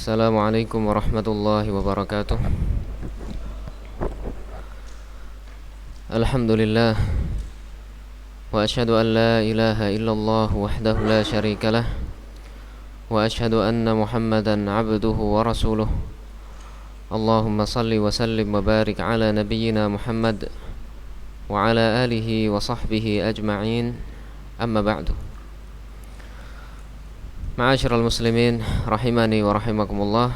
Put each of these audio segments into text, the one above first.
Assalamualaikum warahmatullahi wabarakatuh. Alhamdulillah wa asyhadu an la ilaha illallah wahdahu la syarika lah wa asyhadu anna Muhammadan abduhu wa rasuluh. Allahumma salli wa sallim wa barik ala nabiyyina Muhammad wa ala alihi wa sahbihi ajma'in. Amma ba'du. Ma'asyiral muslimin rahimani wa rahimakumullah.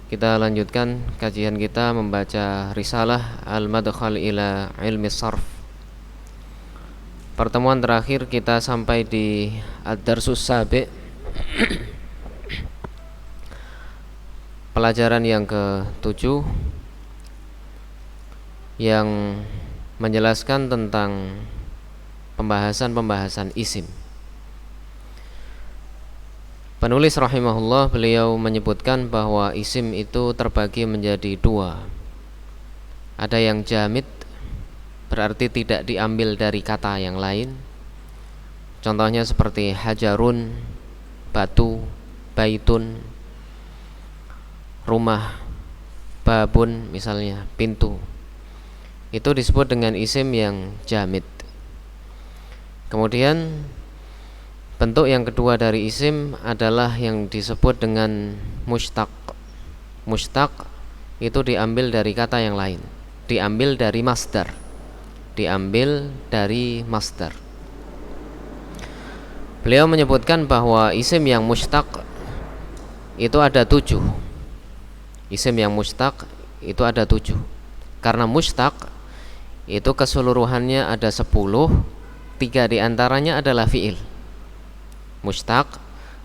Kita lanjutkan kajian kita membaca risalah Al-Madkhal ila Ilmi Sarf. Pertemuan terakhir kita sampai di Ad-Darsus Sabi', pelajaran yang ke-7 yang menjelaskan tentang pembahasan isim. Penulis rahimahullah, beliau menyebutkan bahwa isim itu terbagi menjadi dua. Ada yang jamid, berarti tidak diambil dari kata yang lain. Contohnya seperti hajarun, batu, baitun, rumah, babun, misalnya pintu. Itu disebut dengan isim yang jamid. Kemudian bentuk yang kedua dari isim adalah yang disebut dengan mushtaq. Mushtaq itu diambil dari kata yang lain, diambil dari masdar. Beliau menyebutkan bahwa isim yang mushtaq itu ada 7. Isim yang mushtaq itu ada 7. Karena mushtaq itu keseluruhannya ada 10, 3 diantaranya adalah fi'il. Mushtaq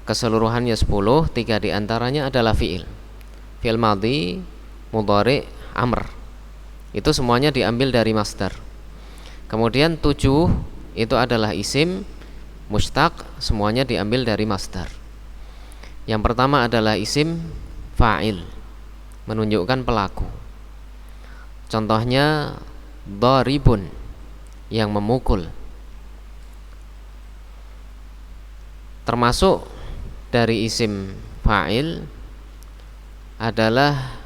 keseluruhannya 10, 3 diantaranya adalah fi'il. Fi'il madhi, mudhari, amr. Itu semuanya diambil dari masdar. Kemudian 7 itu adalah isim mushtaq, semuanya diambil dari masdar. Yang pertama adalah isim fa'il, menunjukkan pelaku. Contohnya dharibun, yang memukul. Termasuk dari isim fa'il adalah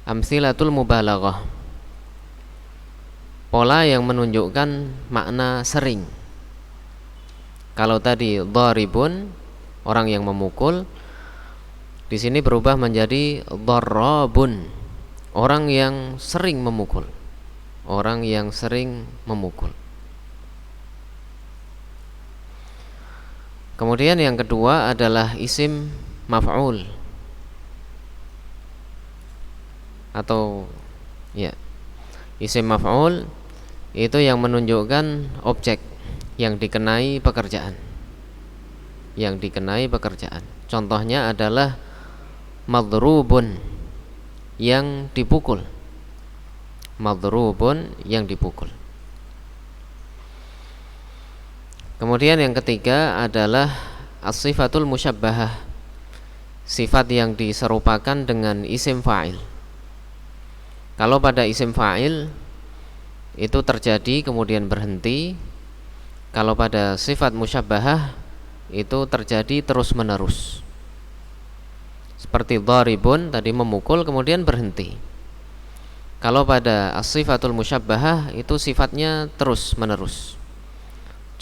amsilatul mubalaghah, pola yang menunjukkan makna sering. Kalau tadi dharibun, orang yang memukul, di sini berubah menjadi dharrabun, orang yang sering memukul. Kemudian yang kedua adalah isim maf'ul, atau isim maf'ul itu yang menunjukkan objek yang dikenai pekerjaan. Contohnya adalah madrubun, yang dipukul. Kemudian yang ketiga adalah as-sifatul musyabbahah, sifat yang diserupakan dengan isim fa'il. Kalau pada isim fa'il itu terjadi kemudian berhenti. Kalau pada sifat musyabbahah itu terjadi terus menerus. Seperti dharibun tadi, memukul kemudian berhenti. Kalau pada as-sifatul musyabbahah itu sifatnya terus menerus.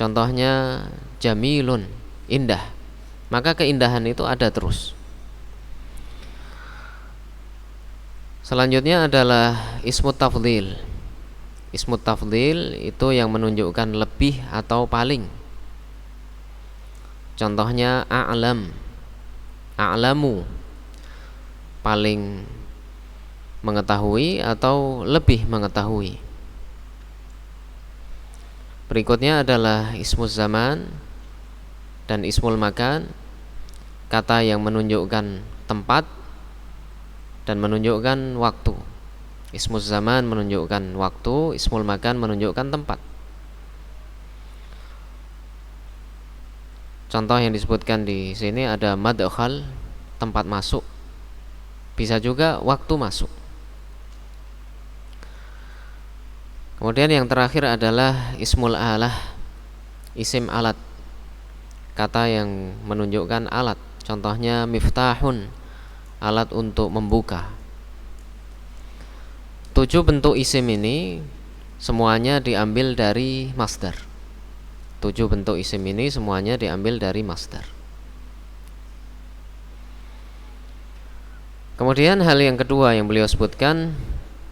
Contohnya jamilun, indah, maka keindahan itu ada terus. Selanjutnya adalah ismut tafdhil. Ismut tafdhil itu yang menunjukkan lebih atau paling. Contohnya a'lam, a'lamu, paling mengetahui atau lebih mengetahui. Berikutnya adalah ismuz zaman dan ismul makan, kata yang menunjukkan tempat dan menunjukkan waktu. Ismuz zaman menunjukkan waktu, ismul makan menunjukkan tempat. Contoh yang disebutkan di sini ada madkhal, tempat masuk. Bisa juga waktu masuk. Kemudian yang terakhir adalah ismul alah, isim alat, kata yang menunjukkan alat. Contohnya miftahun, alat untuk membuka. 7 bentuk isim ini semuanya diambil dari masdar. 7 bentuk isim ini semuanya diambil dari masdar. Kemudian hal yang kedua yang beliau sebutkan,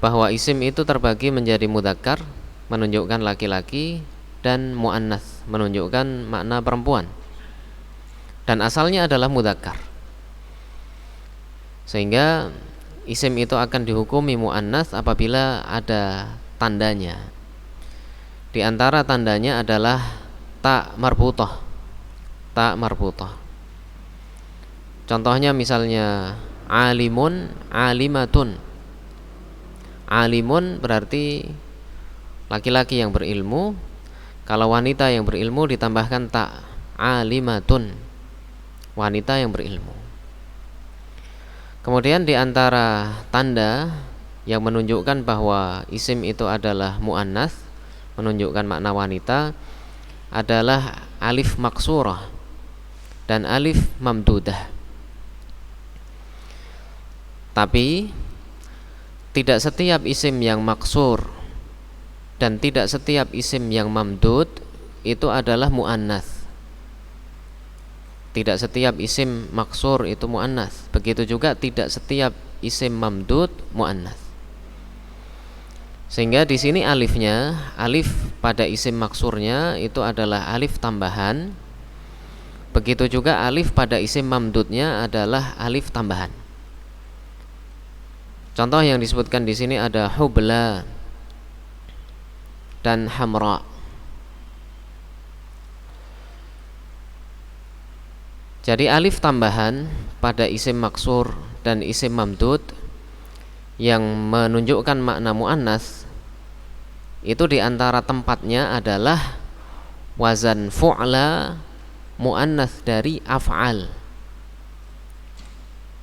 bahwa isim itu terbagi menjadi mudzakkar, menunjukkan laki-laki, dan muannats, menunjukkan makna perempuan. Dan asalnya adalah mudzakkar. Sehingga isim itu akan dihukumi muannats apabila ada tandanya. Di antara tandanya adalah ta marbutah. Ta marbutah. Contohnya misalnya alimun, alimatun. Alimun berarti laki-laki yang berilmu. Kalau wanita yang berilmu ditambahkan ta, alimatun, wanita yang berilmu. Kemudian di antara tanda yang menunjukkan bahwa isim itu adalah muannats, menunjukkan makna wanita, adalah alif maksurah dan alif mamdudah. Tapi tidak setiap isim yang maksur dan tidak setiap isim yang mamdud itu adalah muannats. Tidak setiap isim maksur itu muannats. Begitu juga tidak setiap isim mamdud muannats. Sehingga di sini alifnya, alif pada isim maksurnya itu adalah alif tambahan. Begitu juga alif pada isim mamdudnya adalah alif tambahan. Contoh yang disebutkan di sini ada hubla dan hamra. Jadi alif tambahan pada isim maksur dan isim mamdud yang menunjukkan makna muannats itu di antara tempatnya adalah wazan fu'la, muannats dari af'al,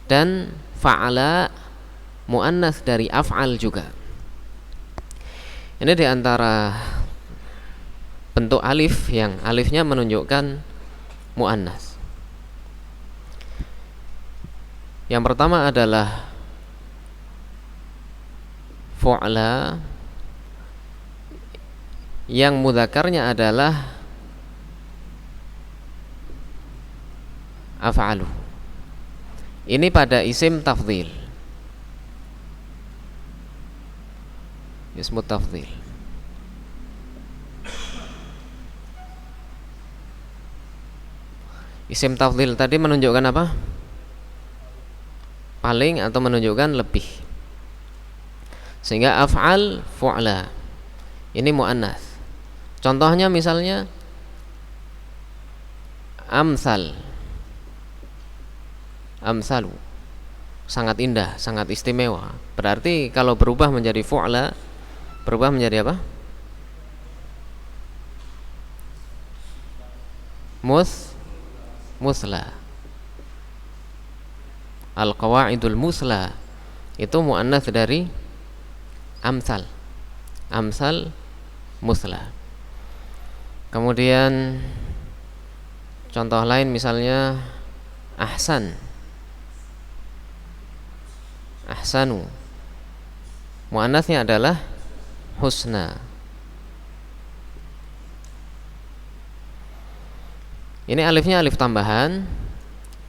dan fa'ala, muannats dari af'al juga. Ini di antara bentuk alif yang alifnya menunjukkan muannats. Yang pertama adalah fu'la yang mudzakarnya adalah af'alu. Ini pada isim tafdhil. Ismu tafdhil. Isim tafdhil tadi menunjukkan apa? Paling atau menunjukkan lebih. Sehingga af'al fu'la ini muannats. Contohnya misalnya amsal. Amsalu, sangat indah, sangat istimewa. Berarti kalau berubah menjadi fu'la, berubah menjadi apa? Musla. Al-qawaidul musla itu muannats dari amsal. Amsal musla. Kemudian contoh lain misalnya ahsan. Ahsanu, muannatsnya adalah husna. Ini alifnya alif tambahan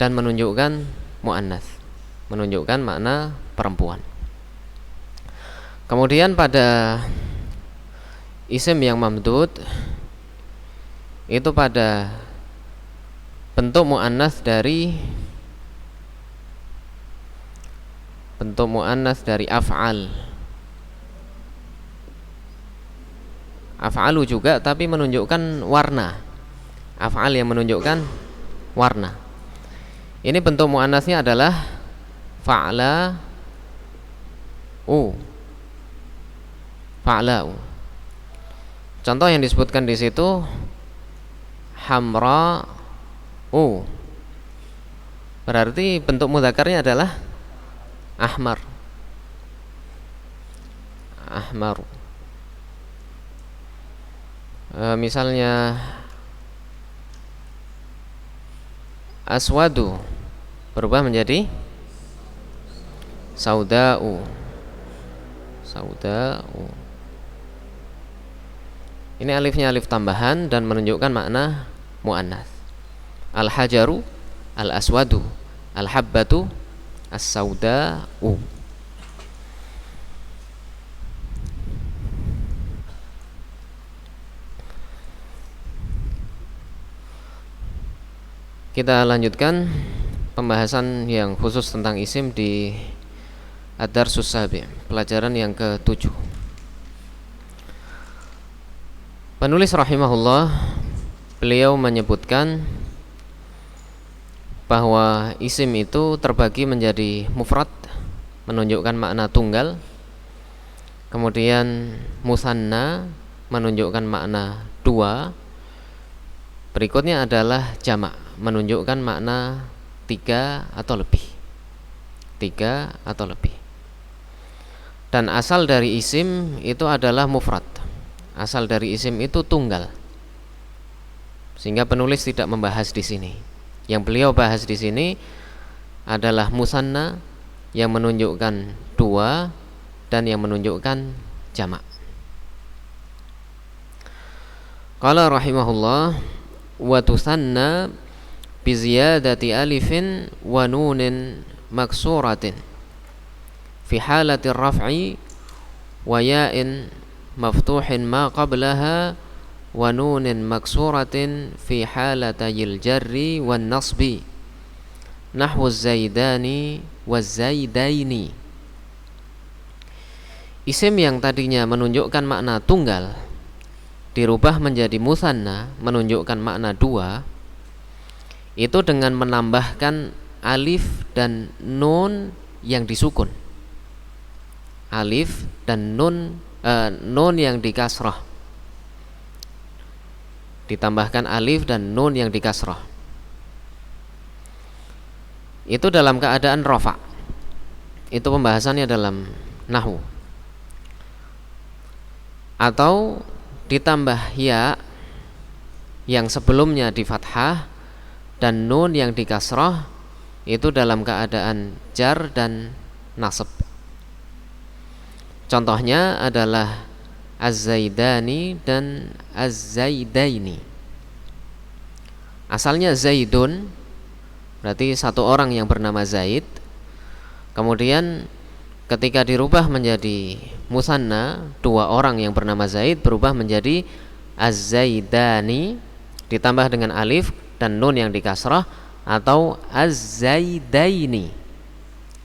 dan menunjukkan muannats, menunjukkan makna perempuan. Kemudian pada isim yang mamdud itu pada bentuk muannats dari af'al. Af'alu juga tapi menunjukkan warna. Af'al yang menunjukkan warna. Ini bentuk muannasnya adalah fa'la fa'la'u. Contoh yang disebutkan di situ hamra'u. Berarti bentuk mudzakarnya adalah ahmar. Misalnya aswadu berubah menjadi sauda'u, sauda'u. Ini alifnya alif tambahan dan menunjukkan makna muannats. Al-hajaru, al-aswadu, al-habbatu, as-sauda'u. Kita lanjutkan pembahasan yang khusus tentang isim di Ad-Darsus Sabi', pelajaran yang ke-7. Penulis rahimahullah, beliau menyebutkan bahwa isim itu terbagi menjadi mufrad, menunjukkan makna tunggal, kemudian musanna, menunjukkan makna dua, berikutnya adalah jamak, menunjukkan makna tiga atau lebih. Dan asal dari isim itu adalah mufrad. Asal dari isim itu tunggal. Sehingga penulis tidak membahas di sini. Yang beliau bahas di sini adalah musanna yang menunjukkan dua dan yang menunjukkan jamak. Qala rahimahullah, wa tusanna biziyadati alifin wa nunin maksuratin fi halati raf'i wa ya'in maftuhin ma qablaha wa nunin maksuratin fi halatayil jarri wan nasbi nahwu zaidani wa zaidaini. Isim yang tadinya menunjukkan makna tunggal dirubah menjadi musanna, menunjukkan makna dua, itu dengan menambahkan alif dan nun yang disukun. Alif dan nun yang dikasrah. Ditambahkan alif dan nun yang dikasrah. Itu dalam keadaan rafa'. Itu pembahasannya dalam nahwu. Atau ditambah ya yang sebelumnya di fathah dan nun yang di kasrah, itu dalam keadaan jar dan nasab. Contohnya adalah az-zaidani dan az-zaidaini. Asalnya zaidun, berarti satu orang yang bernama Zaid. Kemudian ketika dirubah menjadi musanna, dua orang yang bernama Zaid berubah menjadi az-zaidani, ditambah dengan alif dan nun yang dikasrah, atau az-zaidaini.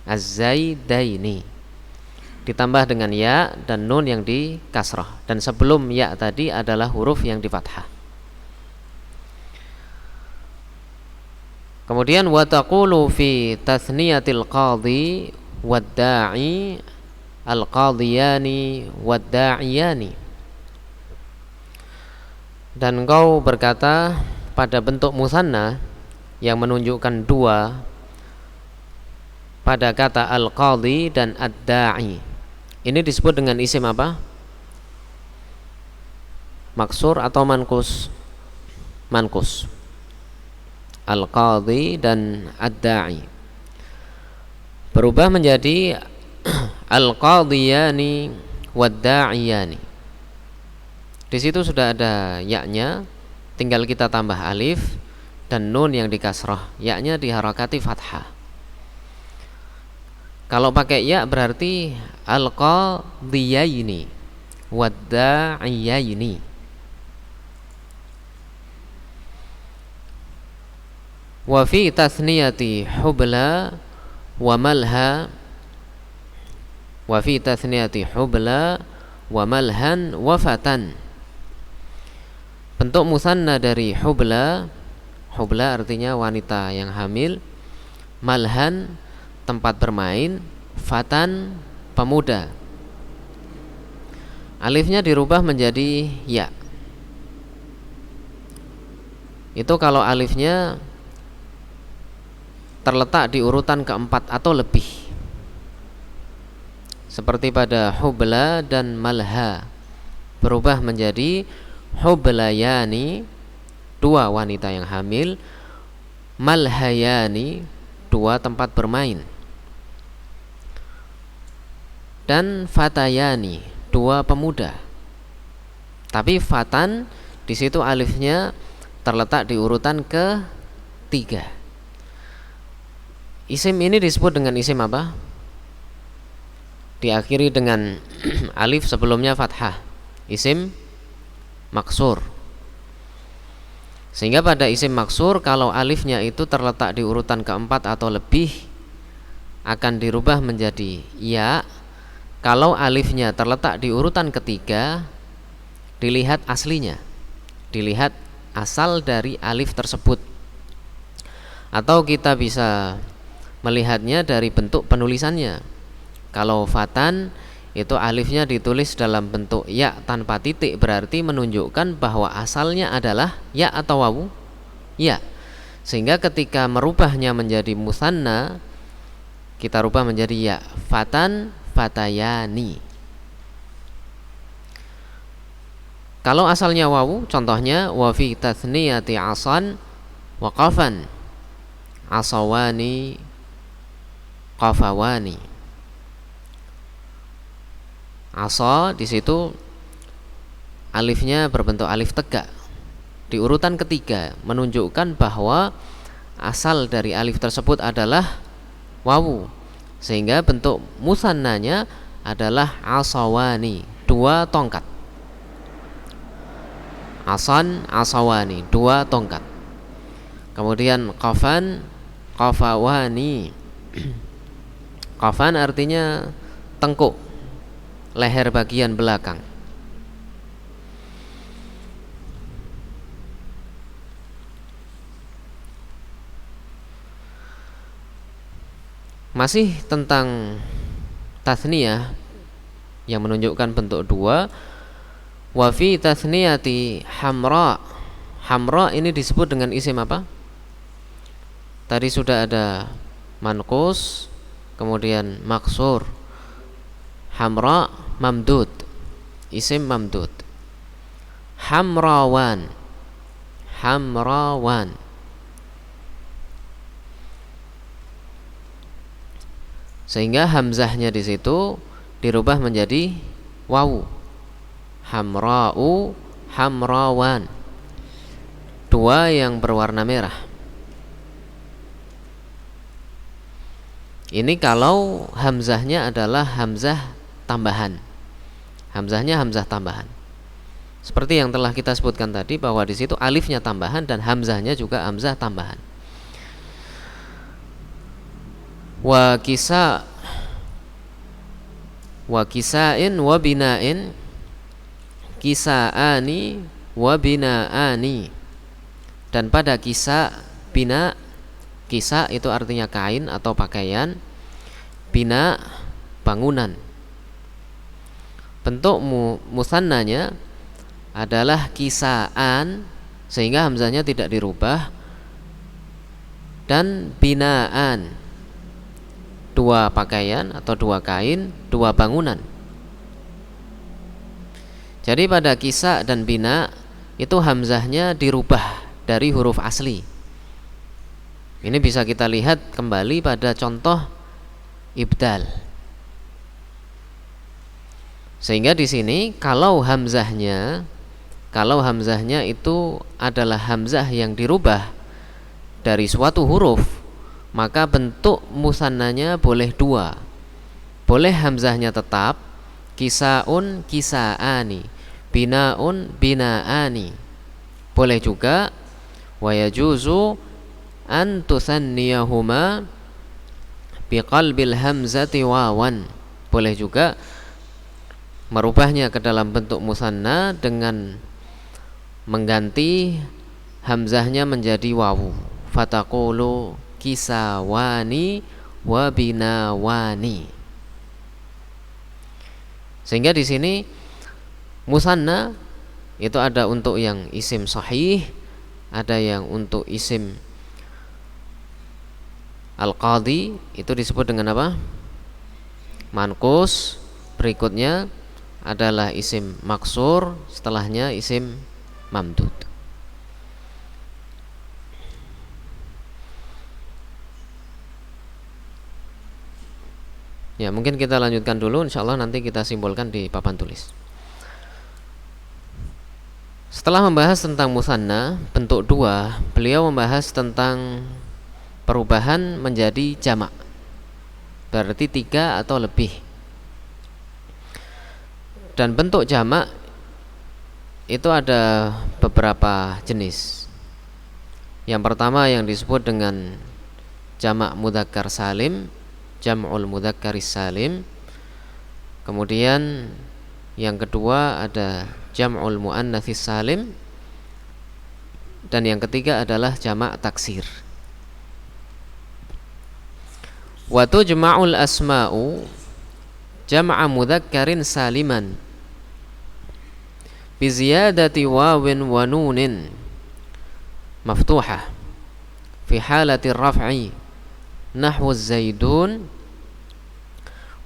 Az-zaidaini ditambah dengan ya dan nun yang dikasrah, dan sebelum ya tadi adalah huruf yang di fathah. Kemudian wa taqulu fi tathniyatil qadhi wad-da'i al-qadhiyani wad-da'iyani. Dan engkau berkata pada bentuk musanna yang menunjukkan dua pada kata al-qadhi dan ad-da'i. Ini disebut dengan isim apa? Maksur atau mankus? Mankus. Al-qadhi dan ad-da'i berubah menjadi al-qadhiyani wad-da'iyani. Di situ sudah ada ya-nya, tinggal kita tambah alif dan nun yang dikasrah. Ya-nya diharakati fathah. Kalau pakai ya berarti al-qadhiyaini wad-da'iyaini. Wa fi tathniyati hubla wa malha, wa fi tathniyati hubla wa malhan wa fatan. Bentuk musanna dari hubla, hubla artinya wanita yang hamil, malhan tempat bermain, fatan pemuda. Alifnya dirubah menjadi ya. Itu kalau alifnya terletak di urutan keempat atau lebih, seperti pada hubla dan malha, berubah menjadi hublayani, dua wanita yang hamil, malhayani, dua tempat bermain. dan fatayani, dua pemuda. Tapi fatan di situ alifnya terletak di urutan ketiga. Isim ini disebut dengan isim apa? Diakhiri dengan alif sebelumnya fathah. Isim maksur. Sehingga pada isim maksur kalau alifnya itu terletak di urutan keempat atau lebih akan dirubah menjadi ya. Kalau alifnya terletak di urutan ketiga, dilihat aslinya, dilihat asal dari alif tersebut. Atau kita bisa melihatnya dari bentuk penulisannya. Kalau fatan itu alifnya ditulis dalam bentuk ya tanpa titik, berarti menunjukkan bahwa asalnya adalah ya atau wawu? Ya. Sehingga ketika merubahnya menjadi musanna, kita rubah menjadi ya. Fatan, fatayani. Kalau asalnya wawu, contohnya wa fi tathniyati asan wa qafan, asawani, qafawani. Asa di situ alifnya berbentuk alif tegak di urutan ketiga, menunjukkan bahwa asal dari alif tersebut adalah wawu, sehingga bentuk musannanya adalah asawani, dua tongkat. Asan, asawani, dua tongkat. Kemudian qafan, qafawani. Qafan artinya tengkuk, leher bagian belakang. Masih tentang tathniyah yang menunjukkan bentuk dua. Wa fi tathniyati hamra. Hamra ini disebut dengan isim apa? Tadi sudah ada manqus, kemudian maksur. Hamra mamdud, isim mamdud. Hamrawan, hamrawan. Sehingga hamzahnya di situ dirubah menjadi wawu. Hamra'u, hamrawan, dua yang berwarna merah. Ini kalau hamzahnya adalah hamzah tambahan. Hamzahnya hamzah tambahan. Seperti yang telah kita sebutkan tadi bahwa di situ alifnya tambahan dan hamzahnya juga hamzah tambahan. Wa kisa, wa kisain wa binain, kisaani wa binaani. Dan pada kisa, bina, kisa itu artinya kain atau pakaian, bina bangunan. Bentuk musannanya adalah kisaan, sehingga hamzahnya tidak dirubah, dan binaan, dua pakaian atau dua kain, dua bangunan. Jadi pada kisa dan bina itu hamzahnya dirubah dari huruf asli. Ini bisa kita lihat kembali pada contoh ibdal. Sehingga di sini kalau hamzahnya itu adalah hamzah yang dirubah dari suatu huruf, maka bentuk musannanya boleh dua. Boleh hamzahnya tetap kisaun, kisaani, binaun, binaani. Boleh juga wa yajuzu an tusanniyahuma biqalbil hamzati wawan. Boleh juga merubahnya ke dalam bentuk musanna dengan mengganti hamzahnya menjadi wawu. Fataqulu kisawani wa binawani. Sehingga di sini musanna itu ada untuk yang isim sahih, ada yang untuk isim al-qadhi, itu disebut dengan apa? Manqus. Berikutnya adalah isim maksur, setelahnya isim mamdud. Ya, mungkin kita lanjutkan dulu, insyaallah nanti kita simpulkan di papan tulis. Setelah membahas tentang musanna bentuk dua, beliau membahas tentang perubahan menjadi jamak, berarti 3 atau lebih. Dan bentuk jamak itu ada beberapa jenis. Yang pertama yang disebut dengan jamak mudzakkar salim, jam'ul mudzakkaris salim. Kemudian yang kedua ada jam'ul muannatsis salim, dan yang ketiga adalah jamak taksir. Wa tujma'ul asma'u jam'a mudzakkarin saliman bi ziyadati wawin wa nunin maftuhah fi halati raf'i nahwu zaidun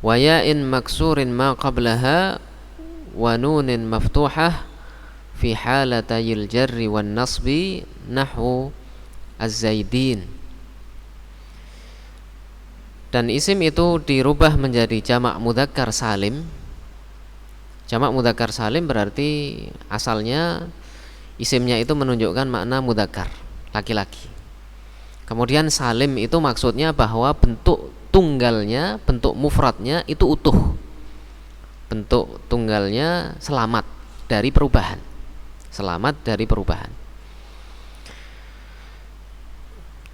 wa ya'in maksurin ma qablaha wa nunin maftuhah fi halatayil jarri wan nasbi nahwu az-zaidin. Dan isim itu dirubah menjadi jamak mudzakkar salim. Jamak mudzakkar salim berarti asalnya isimnya itu menunjukkan makna mudzakkar, laki-laki. Kemudian salim itu maksudnya bahwa bentuk tunggalnya, bentuk mufradnya itu utuh. Bentuk tunggalnya selamat dari perubahan. Selamat dari perubahan.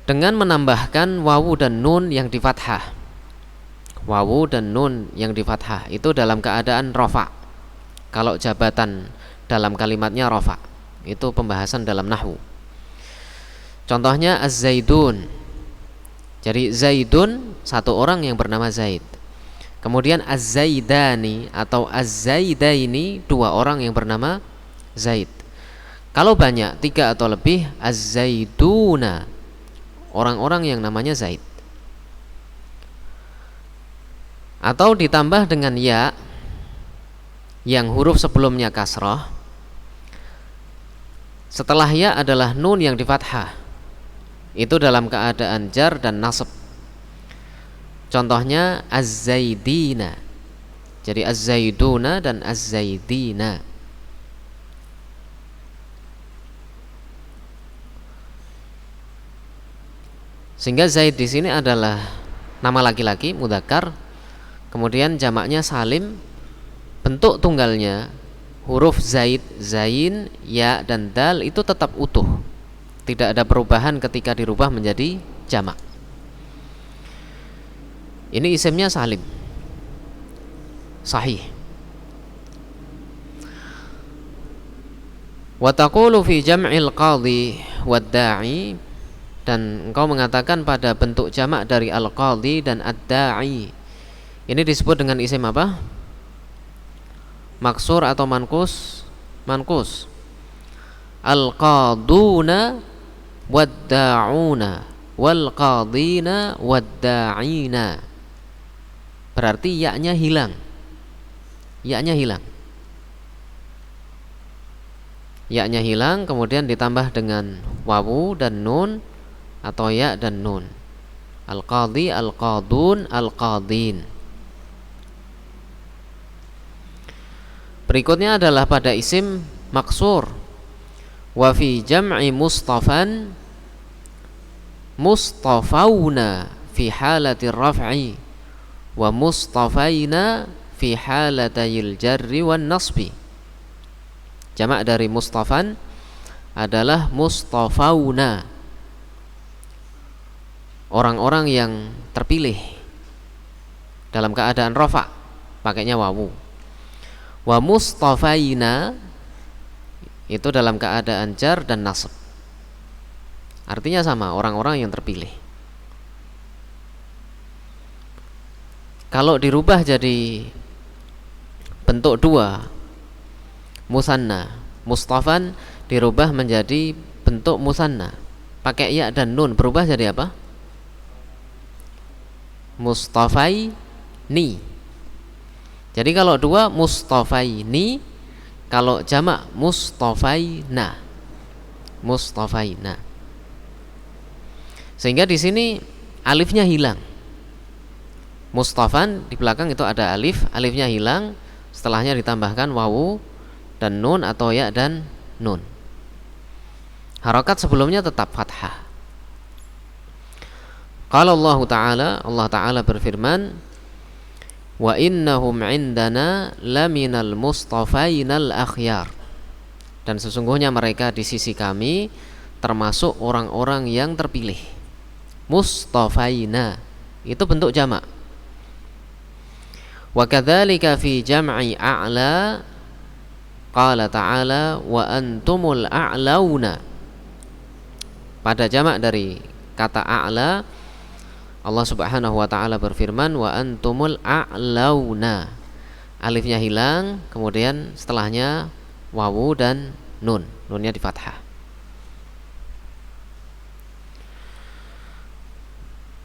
Dengan menambahkan wawu dan nun yang di fathah. Wawu dan nun yang di fathah itu dalam keadaan rafa. Kalau jabatan dalam kalimatnya rafa, itu pembahasan dalam nahwu. Contohnya az-zaidun. Jadi zaidun, satu orang yang bernama Zaid. Kemudian az-zaidani atau az-zaidaini, 2 orang yang bernama Zaid. Kalau banyak, 3 atau lebih, az-zaiduna, orang-orang yang namanya Zaid. Atau ditambah dengan ya yang huruf sebelumnya kasrah, setelah ya adalah nun yang di fathah, itu dalam keadaan jar dan nasab. Contohnya az-zaidina. Jadi az-zaiduna dan az-zaidina. Sehingga Zaid di sini adalah nama laki-laki mudzakkar, kemudian jamaknya salim, bentuk tunggalnya huruf zaid, zain, ya dan dal itu tetap utuh. Tidak ada perubahan ketika dirubah menjadi jamak. Ini isimnya salim, sahih. Wa taqulu fi jam'il qadhi wad da'i, dan engkau mengatakan pada bentuk jamak dari al-qadhi dan ad-da'i. Ini disebut dengan isim apa? Maksur atau mankus? Mankus. Al-qaduna wad-da'una wal-qadhina wad-da'ina. Berarti ya-nya hilang. Ya-nya hilang. Ya-nya hilang, kemudian ditambah dengan wawu dan nun atau ya dan nun. Al-qadhi, al-qadun, al-qadhin. Berikutnya adalah pada isim maksur. Wa fi jam'i mustafan mustafauna fi halati raf'i wa mustafaina fi halatayil jarri wan nasbi. Jamak dari mustafan adalah mustafauna, orang-orang yang terpilih dalam keadaan rafa, pakainya wawu. Wa mustafaina itu dalam keadaan jar dan nasab. Artinya sama, orang-orang yang terpilih. Kalau dirubah jadi bentuk 2, musanna, mustafan dirubah menjadi bentuk musanna, pakai ya dan nun, berubah jadi apa? Mustafaini. Jadi kalau 2 mustafaini, kalau jamak mustafaina. Mustafaina. Sehingga di sini alifnya hilang. Mustafan di belakang itu ada alif, alifnya hilang, setelahnya ditambahkan wawu dan nun atau ya dan nun. Harokat sebelumnya tetap fathah. Qala Allah Ta'ala berfirman, wa innahum indana laminal mustafainal akhyar. Dan sesungguhnya mereka di sisi kami termasuk orang-orang yang terpilih. Mustafaina itu bentuk jamak. Wa kadzalika fi jam'i a'la qala ta'ala wa antumul a'launa. Pada jamak dari kata a'la, Allah Subhanahu wa taala berfirman wa antumul a'launa. Alifnya hilang, kemudian setelahnya wawu dan nun. Nunnya di fathah.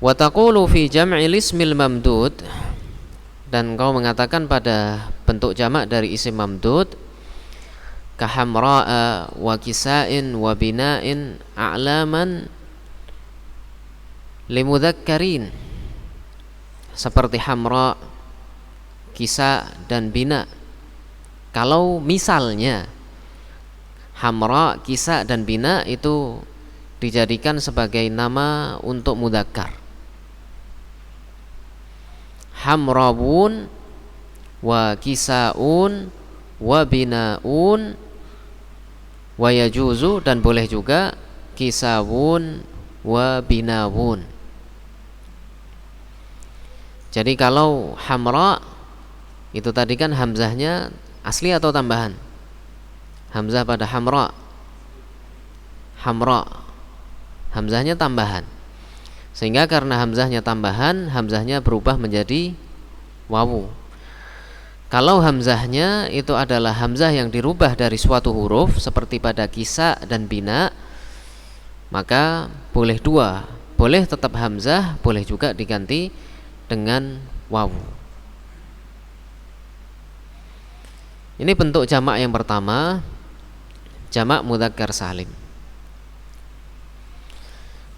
Wa taqulu fi jam'il ismil mamdud, dan kau mengatakan pada bentuk jamak dari isim mamdud, kahamra'a wa kisa'in wa bina'in a'laman limudzakkariin, seperti hamra, kisa dan bina. Kalau misalnya hamra, kisa dan bina itu dijadikan sebagai nama untuk mudzakkar, hamrawun wa kisaun wa binaun wa yajuzu, dan boleh juga kisawun wa binawun. Jadi kalau hamra itu tadi kan hamzahnya asli atau tambahan? Hamzah pada hamra, hamra, hamzahnya tambahan. Sehingga karena hamzahnya tambahan, hamzahnya berubah menjadi wawu. Kalau hamzahnya itu adalah hamzah yang dirubah dari suatu huruf seperti pada kisa dan bina, maka boleh dua, boleh tetap hamzah, boleh juga diganti dengan wawu. Ini bentuk jamak yang pertama, jamak mudzakkar salim.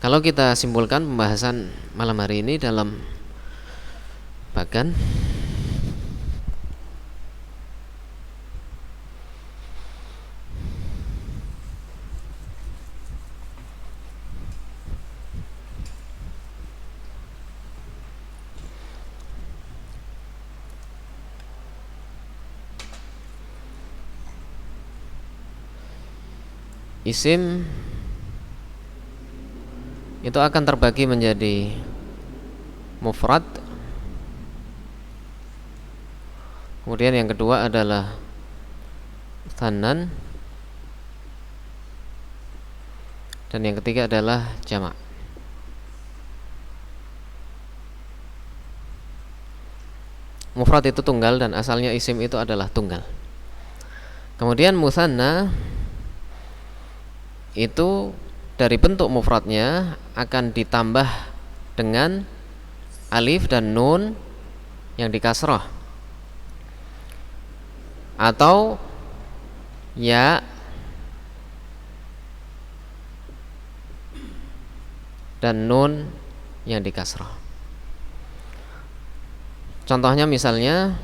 Kalau kita simpulkan pembahasan malam hari ini dalam bagan isim itu akan terbagi menjadi mufrad, kemudian yang kedua adalah tsanan, dan yang ketiga adalah jamak. Mufrad itu tunggal dan asalnya isim itu adalah tunggal. Kemudian musanna itu dari bentuk mufradnya akan ditambah dengan alif dan nun yang dikasrah, atau ya dan nun yang dikasrah. Contohnya misalnya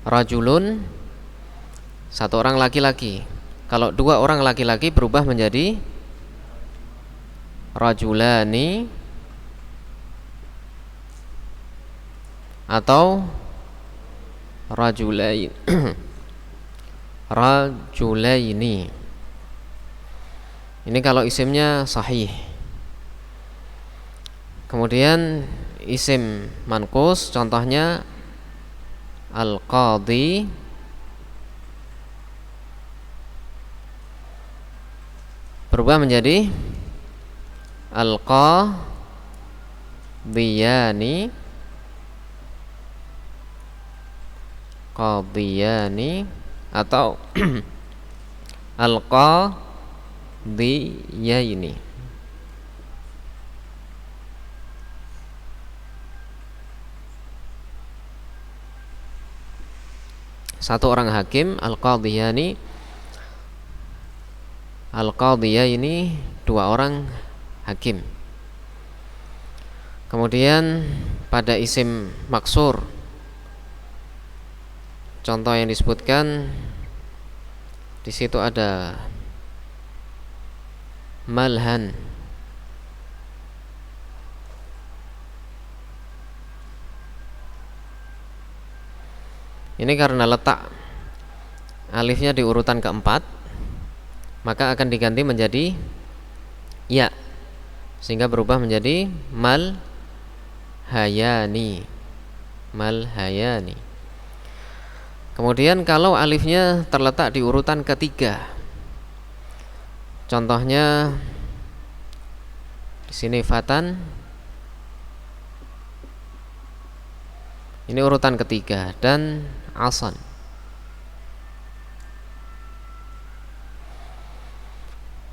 rajulun, satu orang laki-laki. Kalau dua orang laki-laki berubah menjadi rajulani atau rajulain rajulaini. Ini kalau isimnya sahih. Kemudian isim manqus, contohnya al-qadhi berubah menjadi al-qadhiyani, qadhiyani atau al-qadhiyaini. Satu orang hakim, al-qadhiyani. Al-qadhiyah ini dua orang hakim. Kemudian pada isim maksur, contoh yang disebutkan di situ ada malhan. Ini karena letak alifnya di urutan keempat, maka akan diganti menjadi ya, sehingga berubah menjadi mal hayani. Mal hayani. Kemudian kalau alifnya terletak di urutan ketiga, contohnya di sini fatan, ini urutan ketiga, dan asan.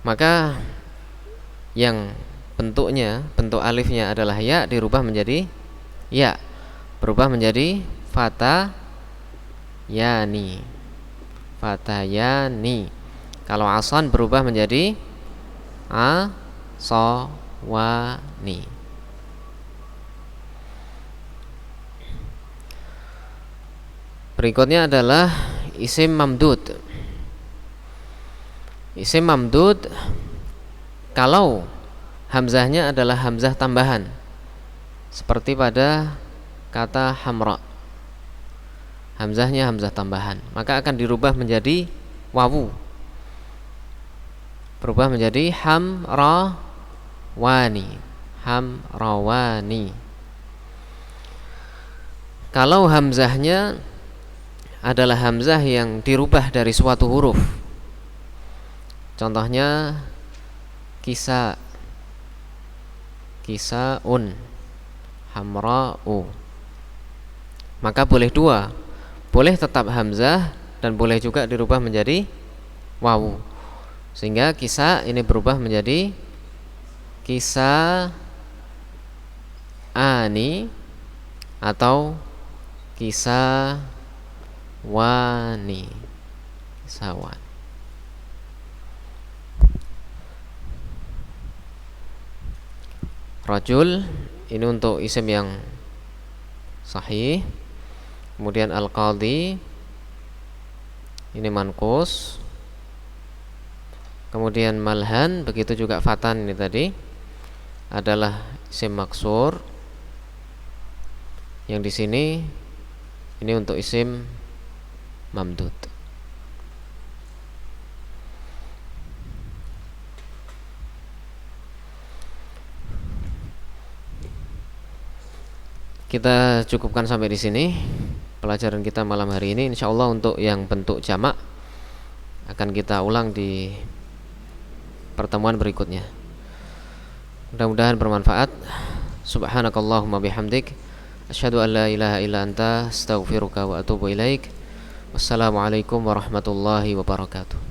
Maka yang bentuk alifnya adalah ya dirubah menjadi ya, berubah menjadi fata yani. Fatayani. Kalau asan berubah menjadi asawani. Berikutnya adalah isim mamdud. Isim mamdud kalau hamzahnya adalah hamzah tambahan, seperti pada kata hamra, hamzahnya hamzah tambahan, maka akan dirubah menjadi wawu, berubah menjadi hamrawani. Hamrawani. Kalau hamzahnya adalah hamzah yang dirubah dari suatu huruf, contohnya kisaun, hamra'u, maka boleh dua, boleh tetap hamzah dan boleh juga dirubah menjadi wawu, sehingga kisa ini berubah menjadi kisa ani atau kisa wani. Kisawan. Rajul ini untuk isim yang sahih. Kemudian al-qadhi ini manqus. Kemudian malhan, begitu juga fatan ini tadi adalah isim maksur. Yang di sini ini untuk isim mamdud. Kita cukupkan sampai di sini pelajaran kita malam hari ini. Insyaallah untuk yang bentuk jamak akan kita ulang di pertemuan berikutnya. Mudah-mudahan bermanfaat. Subhanakallahumma bihamdik, asyhadu an la ilaha illa anta, astaghfiruka wa atubu ilaik. Wassalamualaikum warahmatullahi wabarakatuh.